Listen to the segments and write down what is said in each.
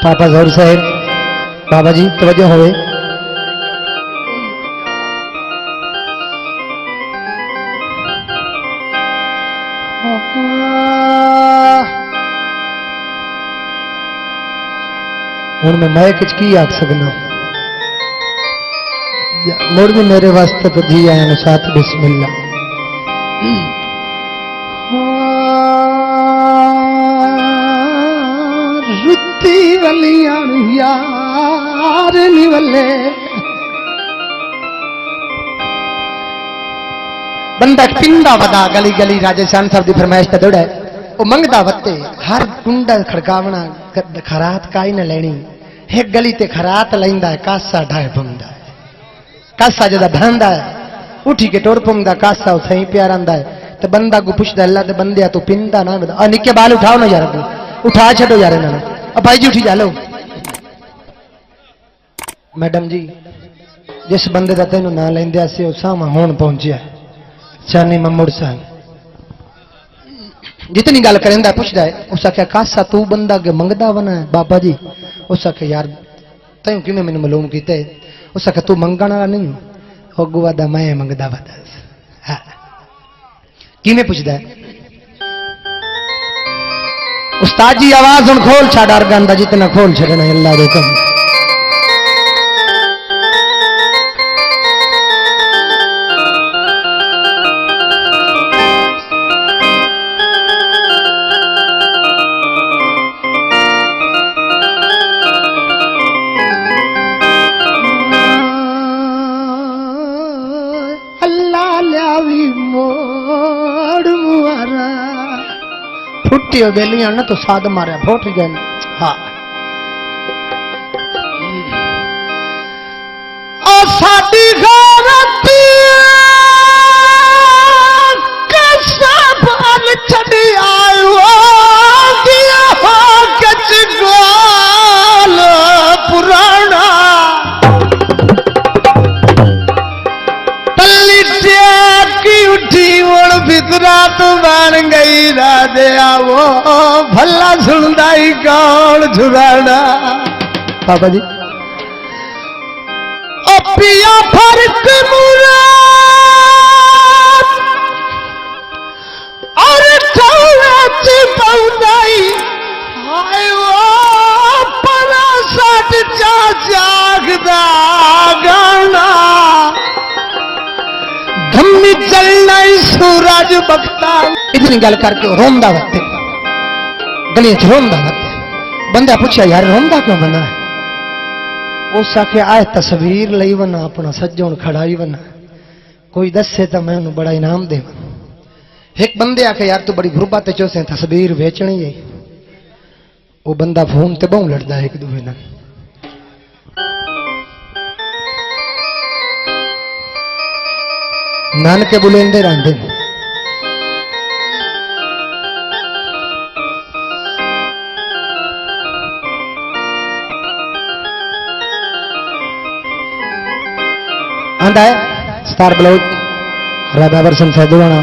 पापा जहूर साहेब बाबा जी तवज्जो होवे। हुण मैं माइक च की आख सकना, मुड़ भी मेरे वास्ते तो जी आया नु साथ बिस्मिल्लाह। रुती वलियां यार निवले बंदा पिंडा वदा गली गली राजस्थान साहब की फरमाइश का दौड़ा वो मंगदा वत्ते हर कुंडा खड़कावना खरात काई न लेनी एक गली ते खरात लैंदा है कासा ढाए पौंदा है कासा जदा ढांदा है उठी के टोर पौंदा कासा सही प्यार आंदा है तो बंदा को पुछदा अल्लाह ते बंदिया तू पिंडा ना आ निके बाल उठाओ ना यार उठा छो यार इन्होंने अब भाई जी उठी जा लो। मैडम जी जिस बंदे का तेन ना लेंदे से सामा होन पहुंचा चानी ममुड़ साहब जितनी गल करेंदा पुछदा है उस आख्या कासा तू बंदा के मंगदा बना है बाबा जी। उस आख्या यार तैं किवें मैनूं मालूम कीता है। उस आख्या तू मंगण वाला नहीं अगू वादा मैं मंगदा वादा किवें पुछदा है। उस्ताद जी आवाज हम खोल छा डर गांदा जितना खोल छड़ना अल्लाह दे हुक्म। अल्लाह ल्यावी मोड़ मुआरा फुट्टी बेलियां ना तो साध मारे फुट गए। हाँ साडी गलती कैसा बाल छड़ी आयो दिया हो कच गोल पुराना तल्ली की उठी और भितरा तो बन गई राधे आवो भला सुनदा ही कौन झुराना। बाबा जी ओ पिया फर्क मुराद और चौराच पौदाई हाय वो परा सट चा जागदा गाना धम्मी चलना सूरज बखता। इतनी गल करके रोंदा वक्त गलियां च रोंदा वक्त बंदा पूछा यार रोंदा क्यों बना है। उस आखे आए तस्वीर लई वना अपना सज्जों खड़ाई वना कोई दसे तो मैं उन्हें बड़ा इनाम देव। एक बंदे आखे यार तू बड़ी गुरबत चौसे तस्वीर वेचनी है। वो बंदा फोन ते बहु लड़दा है एक दूसरे नाल। नानके बुलेंदे रहंदे आंदा है स्टार ब्लाउज राधा वर्षन साधुवाना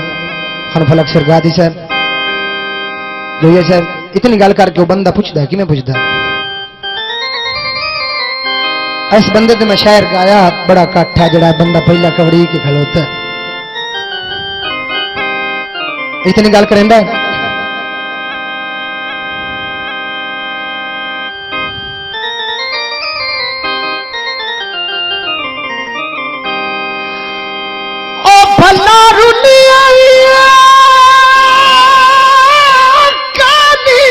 हनफलक सरगादी साहब जोइए साहब। इतनी गल करके वो बंदा पूछदा है कि मैं पूछदा इस बंदे ते मैं शायर गाया बड़ा काठा जड़ा बंदा पहला कवड़ी के खड़ोता है। इतनी गल करेंदा है ओ भला रुनिया कादी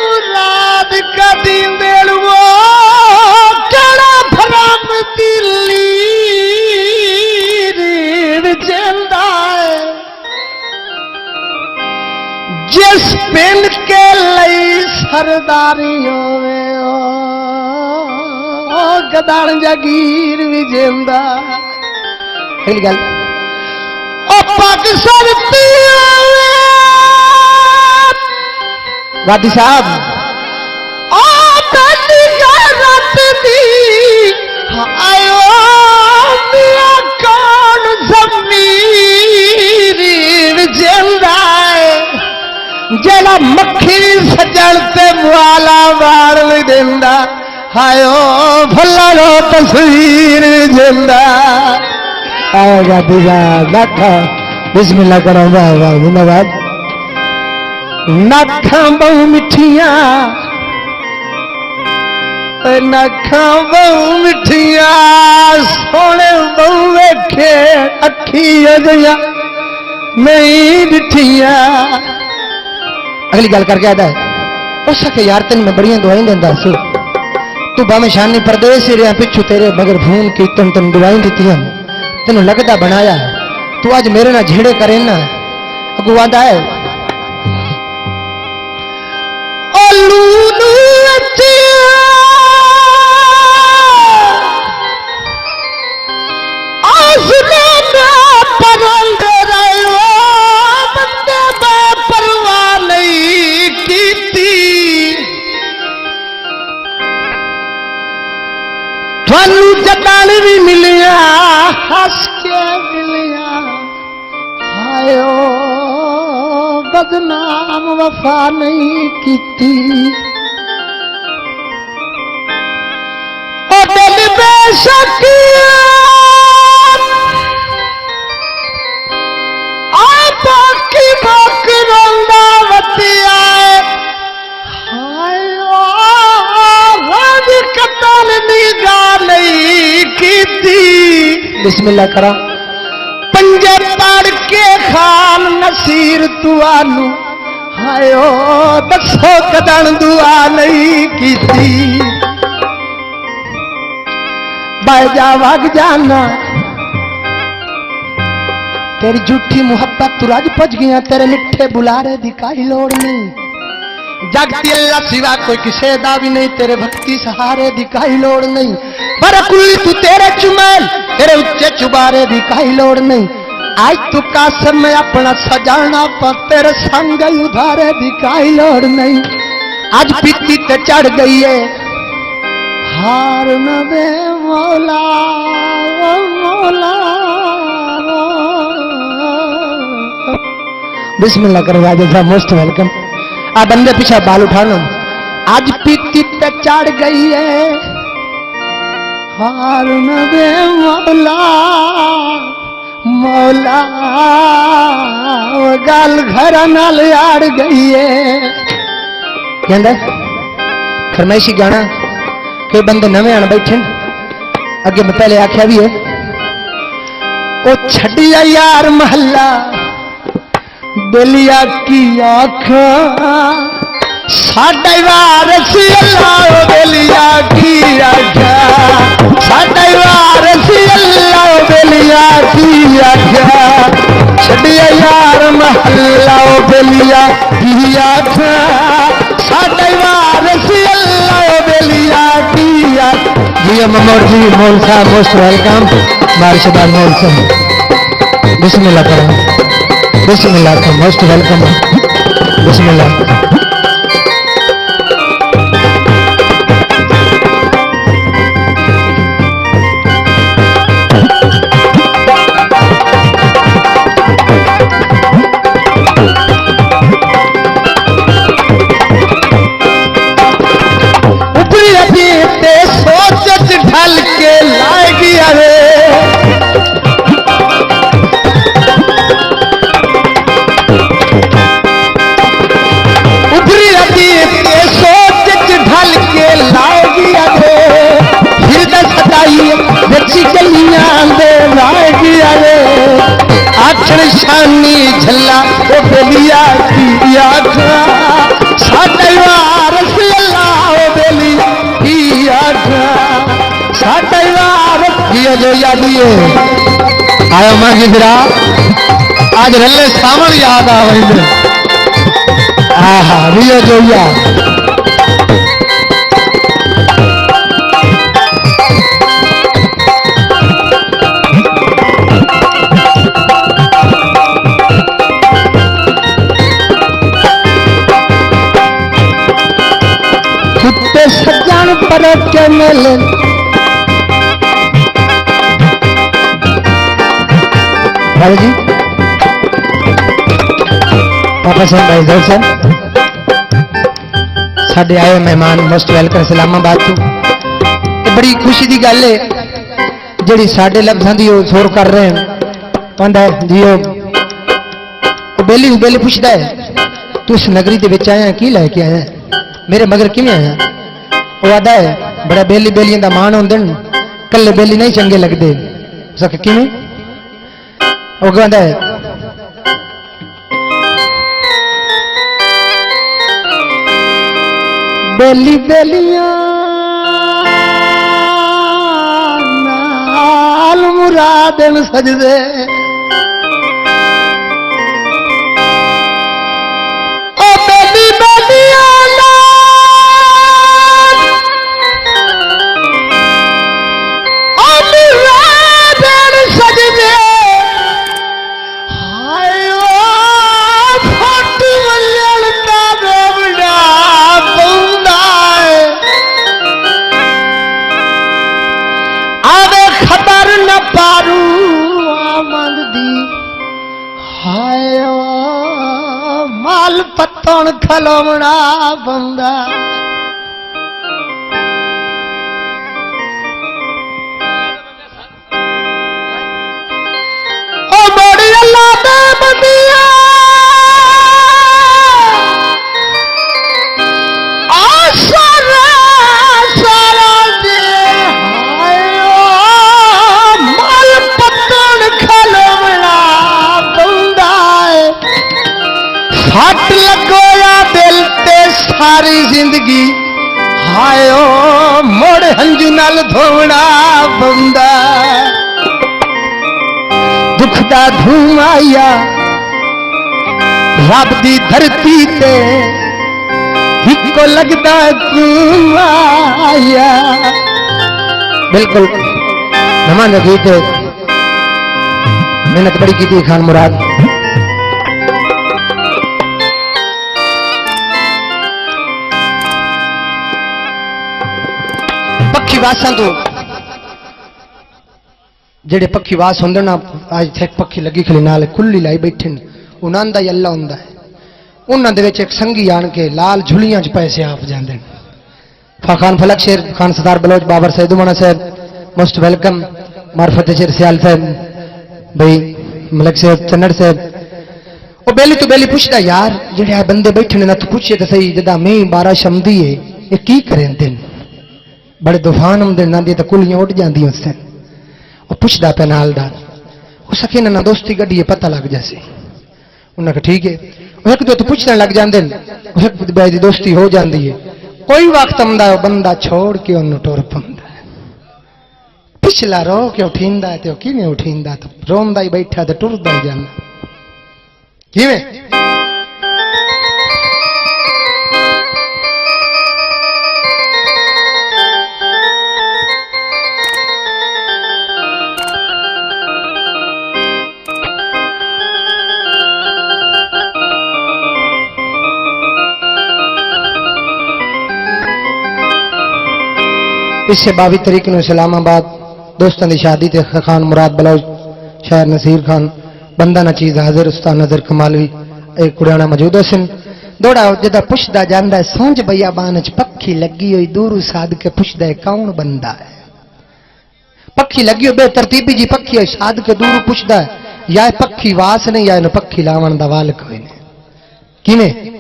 मुराद कदी मेलवो कड़ा भरम दिल्ली रीण जेंदा है जिस पिंड के लई सरदारी होवे ओ गदान जागीर भी जेंदा। गल ओ पग सरती गादी साहब ओ दादी रत दी आयो मिया कौन जमीर जेंदा जड़ा मक्खी सजन ते मुआला वाल भी देंदा हायो भला रो तस्वीर जिंदा आएगा दीदा नखा बिस्मिल्लाह करो वाह वाह धन्यवाद नखा बहु मिठिया नखा बहु मिठिया सोने बहु वेखे अखी अजया नहीं डिठिया अगली गल करके आता है उस के यार तेन मैं बड़िया दुआई देंदा सू तू भावे शानी परदेस ही रहा पिछू तेरे बगैर भून कीर्तन तेन दुआई दी तेन लगता बनाया तू अज मेरे ना झेड़े करे ना अगू आदा है जताल भी मिलिया हस के मिलिया हायो बदनाम वफा नहीं कीती ओ दिल बेशक बाकी बाक रोंदा वतिया हायो राज कतल निगा नहीं कीती बिस्मिल्लाह करा पंजे पड़ के खान नसीर तुआनू हायो दसो कदन दुआ नहीं कीती बाजा वग जाना तेरी झूठी मुहब्बत तू राज पच गया तेरे मिठे बुलारे दी काई लोड़ नहीं जगती अल्लाह सिवा कोई किसे दा भी नहीं तेरे भक्ति सहारे दी काई लोड़ नहीं पर कुल्ली तू तेरे चुमैल तेरे उच्चे चुबारे दी काई लोड़ नहीं आज तू कासम में अपना सजाना पर तेरे संग उधारे दी काई लोड़ नहीं आज पीती ते चढ़ गई है हार न दे मौला ओ मौला बिस्मिल्लाह करो राजा मोस्ट वेलकम आ बंदे पीछे बाल उठाना आज पीती पे चढ़ गई है हार न दे मौला मौला गल घर नाल आड़ गई है कहंदा फरमाइशी गाना के बंदे नवे आन बैठे अगे मैं पहले आख्या भी है ओ छड़िया यार महला बेलिया की आखा साडा वारस अल्लाह बेलिया की आखा साडा वारस अल्लाह बेलिया की आखा छड़िया यार महला बेलिया की आखा साडा वारस अल्लाह बेलिया की आखा जी ममोर जी मोल साहब मोस्ट वेलकम मार्शदार मोल साहब बिस्मिल्लाह करो बिस्मिल्लाह का मोस्ट वेलकम बिस्मिल्लाह ऊपरी अभी ते सोचत ढल के लाए गया रे शानी झल्ला ओ बेलिया की आखा साडा वारस अल्लाह ओ बेलिया की आखा साडा वारस ये जो यादी है आयो मां गिदरा आज रल्ले सावन याद आ वही आहा रियो जो याद सज्जन पर के मिल भाई जी पापा साहब भाई दौर साहब साढ़े आए मेहमान मोस्ट वेलकम इस्लामाबाद तो बड़ी खुशी की गल है जी साढ़े लफ्जां की शोर कर रहे हैं कहता जी बेली बेली पूछता है तू इस नगरी के विच आया की लैके आया मेरे मगर किवें आया वो आदा है बड़ा बेली बेलियां का मान होंदे कल्ले बेली नहीं चंगे लगते किवें वो कहता है बेली बेलियां नाल मुरादन सजदे ओ बेली बेलियां नाल ओ मुरादन सजदे हाय ओ फट वल्लण दा बेवड़ा बंदा आवे खबर न पारू आमद दी हाय ओ माल पत्तन खलोमड़ा बंदा ओ बड़ी अल्लाह दे बंदिया आसरा सारा दे हाय ओ माल पत्तन खलोमड़ा बंदा फट लगोया दिल ते सारी जिंदगी हाय ओ मोड़ हंजू नाल धोवड़ा बंदा दुख दा धूम आया रब दी धरती ते हिको लगदा धूम आया बिल्कुल नमान गीत मेहनत बड़ी की थी खान मुराद पक्षी वासां तो जेडे पक्षी वास होंदे ना आज थे पक्षी लगी खली नाल खुली लाई बैठे उन्हां दा ही अल्लाह हुंदा है उन्हां दे विच एक संगी आन के लाल झुलियां च पैसे आप जांदे खान फलक शेर खान सरदार बलोच बाबर सैदुमाना साहब मोस्ट वेलकम मार्फत शेर सियाल साहब भाई मलक साहब चन्नड़ साहब वो बेली तो बेली पूछता यार जेडे आ बंदे बैठे ने ना तू पूछे तो सही जदा मैं बारिश आंदी है ये की करें दिन बड़े तूफान आंदे ना दी तो कुलियां उठ जांदी उस दिन वो पूछता पे नालदार हो सके ना दोस्ती गड्डी पता लग जासी उन्हें कहा ठीक है एक तो पूछने लग जाते दी दोस्ती हो जाती है कोई वक्त आंदा बंदा छोड़ के उन्होंने टुर पांदा पिछला रो के उठींदा तो किवें उठींदा तो रोंदा ही बैठा तो टुरदा ही जांदा किवें इससे 22 तारीख को इस्लामाबाद दोस्तों की शादी थे खान मुराद बलौज शायर नसीर खान बंदा ना चीज हाजिर उस्ताद नजर कमालवी एक कुड़ियाना मौजूद सन दौड़ा जदा पुछदा जांदा है सोंज भैया बान च पक्षी लगी हुई दूर साध के पुछदा है कौन बंदा है पक्षी लगी हुई बेतरतीबी जी पक्षी है साध के दूर पुछदा है या पक्षी वास ने या पक्षी लावन दा वाल कोई ने किवें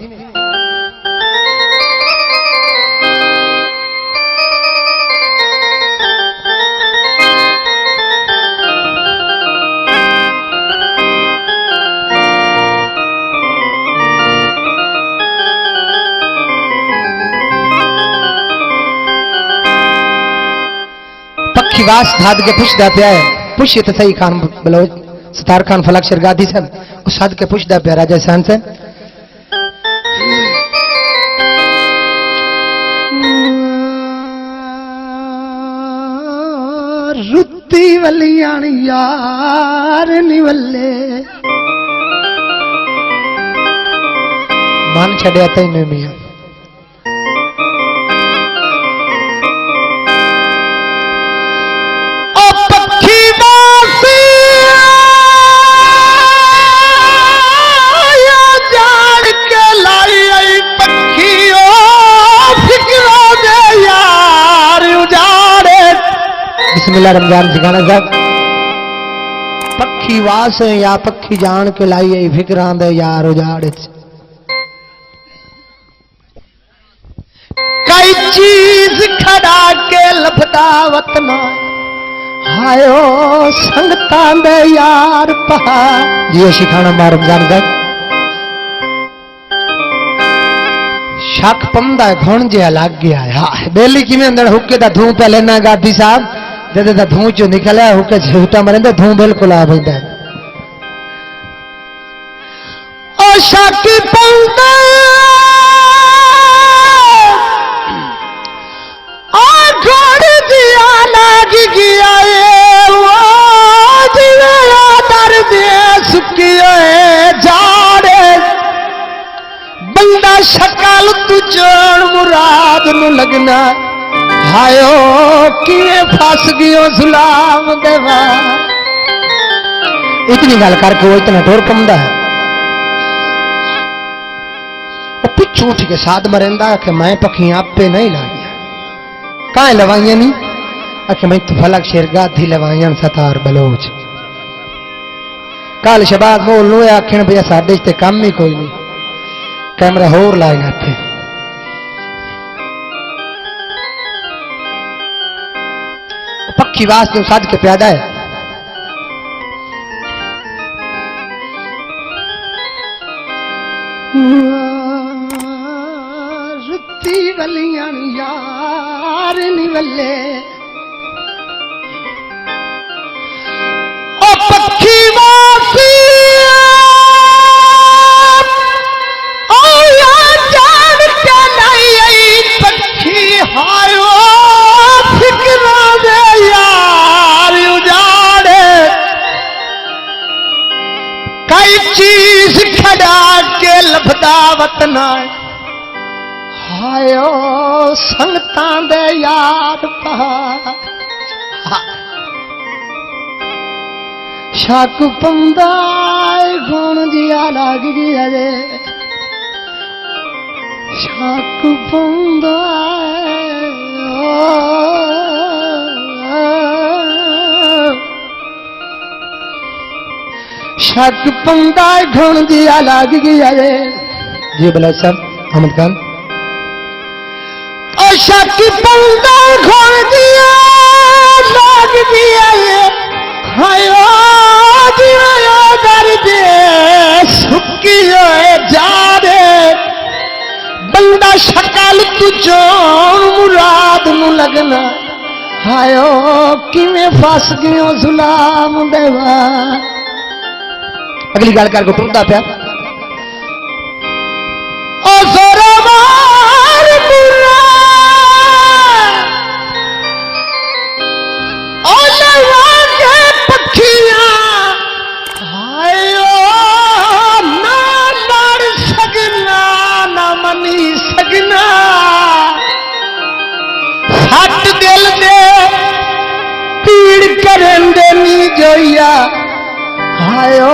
वास धाद के पुछदा पिया है पुछे तो सही खान बलोच सतार खान फलक शरगादी साहब उस साध के पुछदा पिया राजा सहन से रुत्ती वलियां यार निवल्ले मन छड़िया तैनू मियां बिस्मिल्लाह रमजान सिखाना साहब पक्षी वास या पक्षी जान के लाई फिक्रां दे यार उजाड़ कई चीज खड़ा के लभदा वतना हायो संगतां दे यार पहा जी सिखाना मां रमजान साहब शक पंदा घुण जिहा लग गया है बेली किवें अंदर हुक्के दा धूं पे लेना गादी साहब जदे दा धूं चो निकलिया हुक्के झूटा मरेंदा धूं बिल्कुल आ बैठा ओ शक पंदा आ घुण जिहा लग गया वो जिवें दर्द सुकिए जाड़े बंदा शकल तू जान मुराद नु लगना हायो किए फस गयो जुलाम देवा इतनी गल करके वो इतना डोर कमदा है वो पिछू उठ के साथ मरेंदा कि मैं पखी आपे नहीं लाइया काहे लवाइया नहीं आखे मैं तो फलक शेरगा थी लवाइया सतार बलोच कल शबाद मोल नु आखन भैया साडे ते काम ही कोई नहीं कैमरा होर लाएगा थे पक्षी वास्ते सज के प्यादा है रुती वलियां यार नी वल्ले ओ पक्षी वासी हायो फिक्रा दे यार उजाड़े कई चीज खड़ा के लभदा वतना हायो संगतां दे यार पहा शक पंदा गुण जिया लग गया रे शक पंदा शक पंदा घुण दिया लग गया रे जी बोला साहब अहमद खान और शक पंदा घुण दिया लग गया रे हायो दिया दर्द सुकियो जा रे बंदा शकल तू जान मुराद नु लगना हायो किवें फस गयो जुलाम देवा अगली गल करके टुरदा पिया ओ जोरवार बुरा ओ लवा के पखियां हायो ना लड़ सकना ना मनी सकना सट दिल दे पीड़ करन दे नी जोया हायो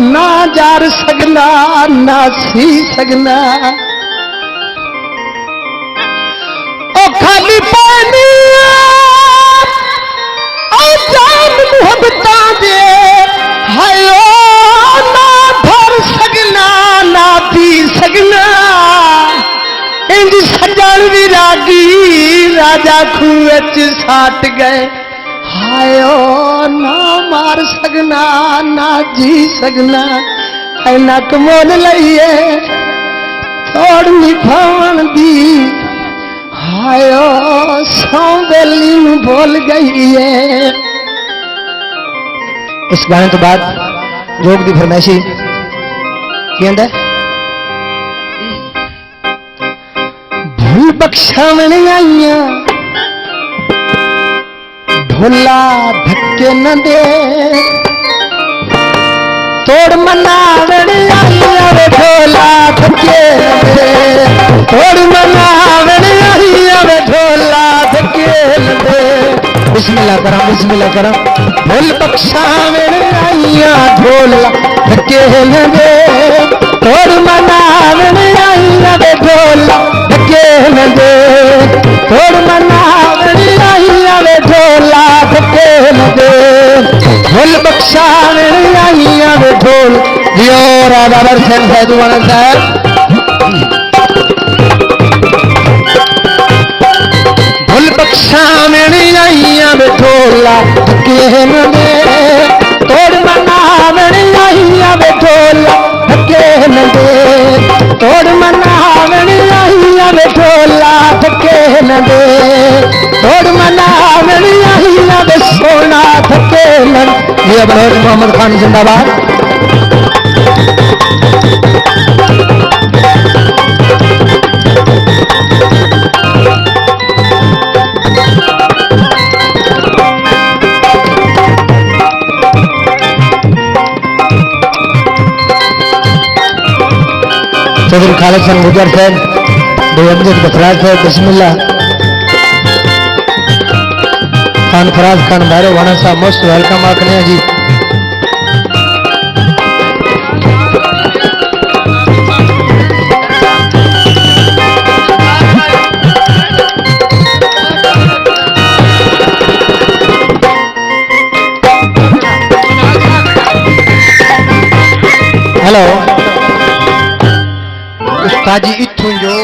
ना जार सकना ना सी सकना ओ खाली पानी ओ जान मुहब्बतां दे हायो ना भर सकना ना पी सकना इंज सजन विरागी राजा खूह च साट गए हायो ना मार सकना ना जी सकना ऐना कमोल लइए थोड़ निभावन दी हायो सौ बेली नूं भूल गई है। इस गाने तो बाद जोग दी फरमाइशी कहंदा भूल बख्शावन आईया ढोला धक्के न दे तोड़ मनावण आईया वे ढोला धक्के न दे तोड़ मनावण आईया वे ढोला धक्के न दे बिस्मिल्लाह करा भूल बख्शावण आईया ढोला धक्के न दे तोड़ मनावण आईया वे ढोला धक्के न दे तोड़ मनावण आईया वे ढोला ढोल बख्शाने आइया वे ढोल लियो राधा बरसन सैदुआना साहब ढोल बख्शाने आइया वे ढोला के नदे तोड़ मनावे आइया वे ढोला के नदे तोड़ मनावे आइया वे ढोला के नदे तोड़ मनावे आइया वे सोना थके नन ये बलोच मोहम्मद खान जिंदाबाद चौधरी खालिद खान गुजर साहब बेअमजद बखराज साहब बिस्मिल्लाह खान फराज खान भैरव वाना साहब मोस्ट वेलकम आखने जी हेलो उस्ताद जी इत्थों जो